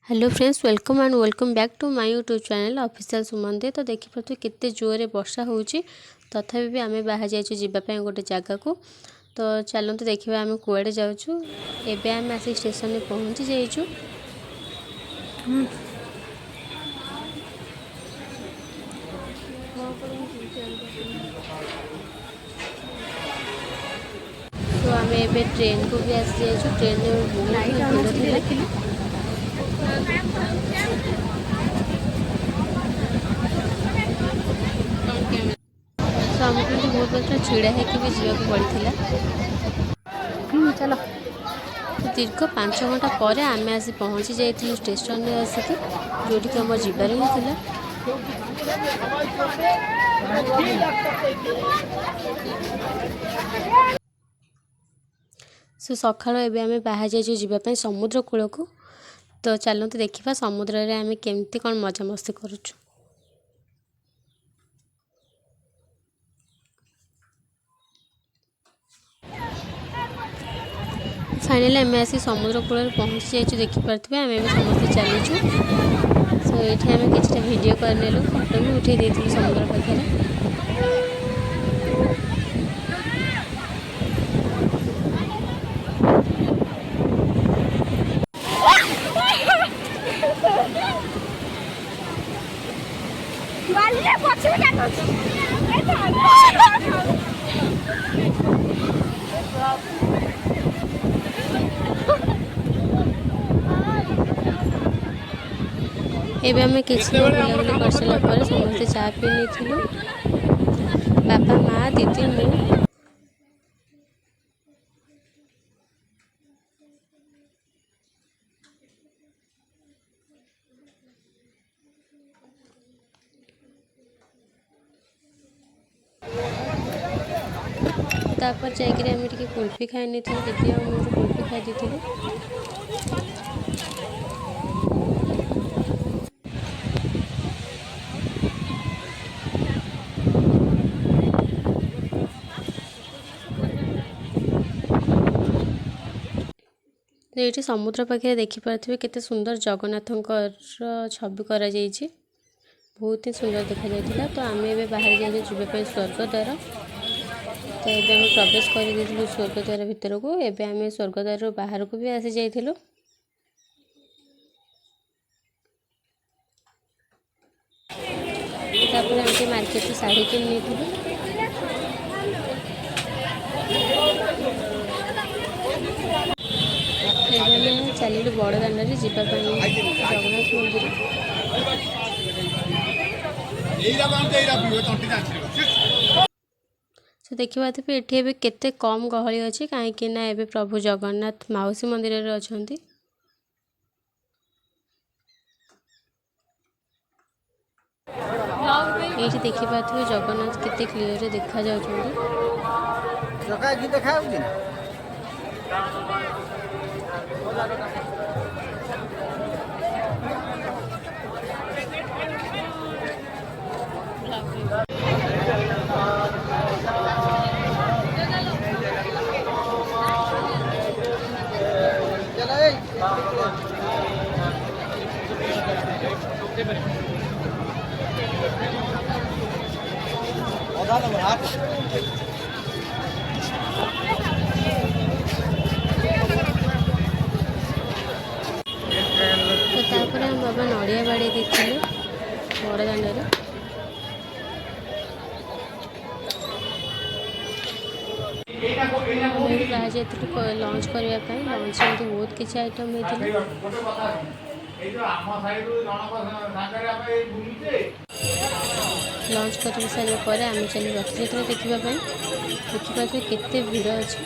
Hello friends, welcome back to my YouTube channel official Suman Dey. तो देखिपे केते जोरे वर्षा होउची, तथापि भी आमे बाहर जाइछु जीवाई गोटे जगह को। तो चलते देखा आम कुआड़े जाऊँ। एबे आम आसी स्टेशन में पहुँची जाइछु। तो आम एबे ट्रेन को भी आसी जाइछु। ट्रेन में बहुत भीड़ थिला। तो आमको बहुत मात्रा छिड़ा होकर भी जावाक पड़ता। चलो दीर्घ 5 घंटा पर आम आसी पहुँची जाइलु स्टेशन में आसिक जोटि आम जीवार ही था। सो सकाळ एबे आमे बाहर जाइछु जीवाई समुद्र कूल को। तो चलते देखा समुद्र रे आमे केमती कौन मजा मस्ती करुछु। फाइनली आम आसी समुद्र कूल पहुँची जाइछु। देखिपे आम समस्त चलीचु। सो ये आम कि वीडियो करनेलु, फोटो भी उठे देलु समुद्र पाखे। एबे आम कि बुलाबुली कर सारा पर समस्ते चा पी नहीं। बापा माँ दीदी मु तापर जाकर आम टे कुल्फी खाई नहीं। दीदी और मुझे कुल्फी खाई दी। तो ये समुद्र पाखे देखिपे केते सुंदर जगन्नाथंकर छवि करा जाइछि। बहुत ही सुंदर देखा जाइथिला। तो आम ए बाहर जाइए जीवाई स्वर्गद्वार। तो ये आम प्रवेश कर स्वर्गद्वार भितर को। एबे आम स्वर्गद्वार बाहर को भी आसी जाइथिलु। तापर आम मार्केट शाढ़ी किन नहीं। चलिलु बड़ दाण्ड जावाई जगन्नाथ मंदिर। तो देखा ये केते कम गहली अच्छी कहीं ना एबे प्रभु जगन्नाथ माउसी मंदिर रे अछंती। ये देखिपे जगन्नाथ केते क्लियर देखा जाउछंती। तो हम बाबा नड़िया बाड़ी देते बड़ दाण्ड। बाहर जाइए लंच करने। लंच में बहुत किसी आइटम होता। लंच कर सारे आम चल रथयात्रा देखापी। देखिए केते भीड़ अच्छी।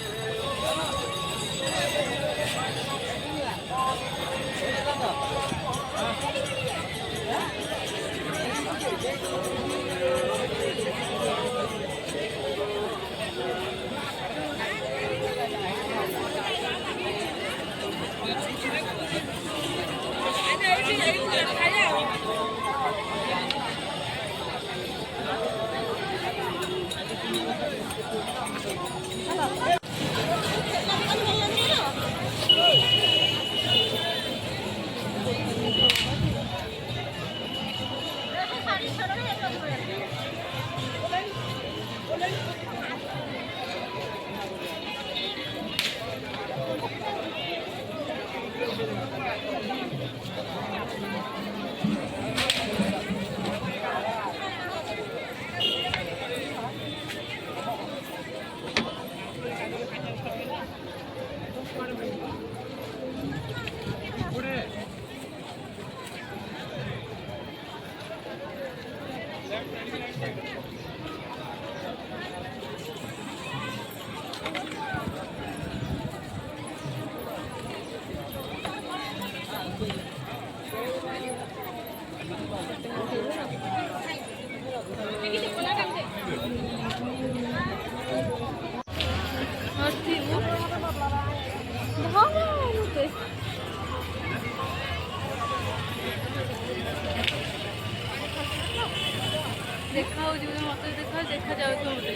देखा मत देखा जाऊँ मत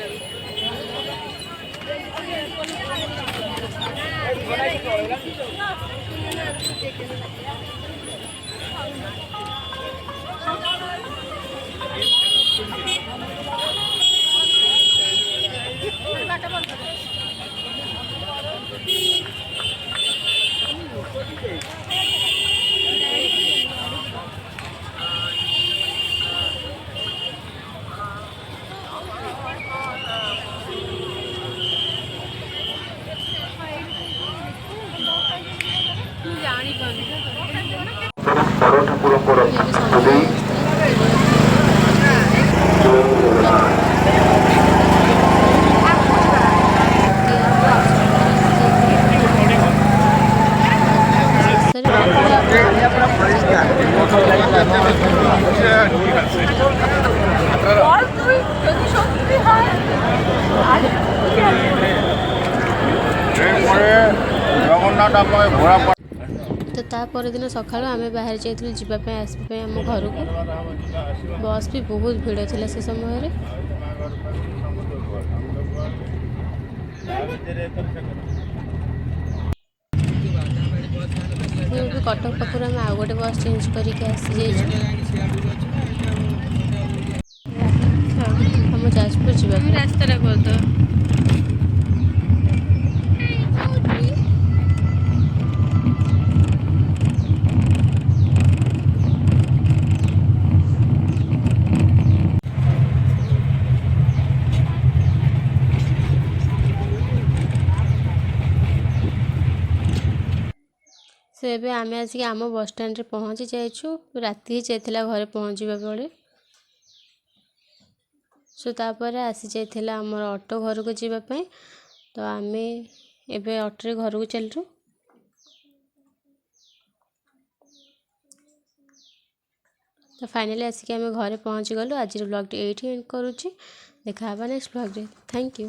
ବଡ଼ ଠାକୁରଙ୍କର ସାଥି ଦେଇ ଜଗନ୍ନାଥ ଘୋଡ଼ା तो ता दिन सकाळु आम बाहर जाइलु जीवाई आसपा आम घर को बस भी बहुत भिड़ था से समय कटक पाखर आम आउ गोटे बस चेंज करके आसी आम जाजपुर जीवा रास्ता कर से ଏବେ ଆମେ ଆସିକି ଆମ ବସ୍ ଷ୍ଟାଣ୍ଡରେ ପହଞ୍ଚି ଯାଇଛୁ ରାତି ହେଇଯାଇଥିଲା ଘରେ ପହଞ୍ଚିବା ବେଳେ ସୋ ତାପରେ ଆସି ଯାଇଥିଲା ଆମର ଅଟୋ ଘରକୁ ଯିବା ପାଇଁ ତ ଆମେ ଏବେ ଅଟୋରେ ଘରକୁ ଚାଲିଛୁ ତ फाइनली ଆସିକି ଆମେ ଘରେ ପହଞ୍ଚି ଗଲୁ ଆଜିର ବ୍ଲଗଟି ଏଇଠି ଏଣ୍ଡ କରୁଛି ଦେଖା ହେବା ନେକ୍ସଟ ବ୍ଲଗରେ थैंक यू।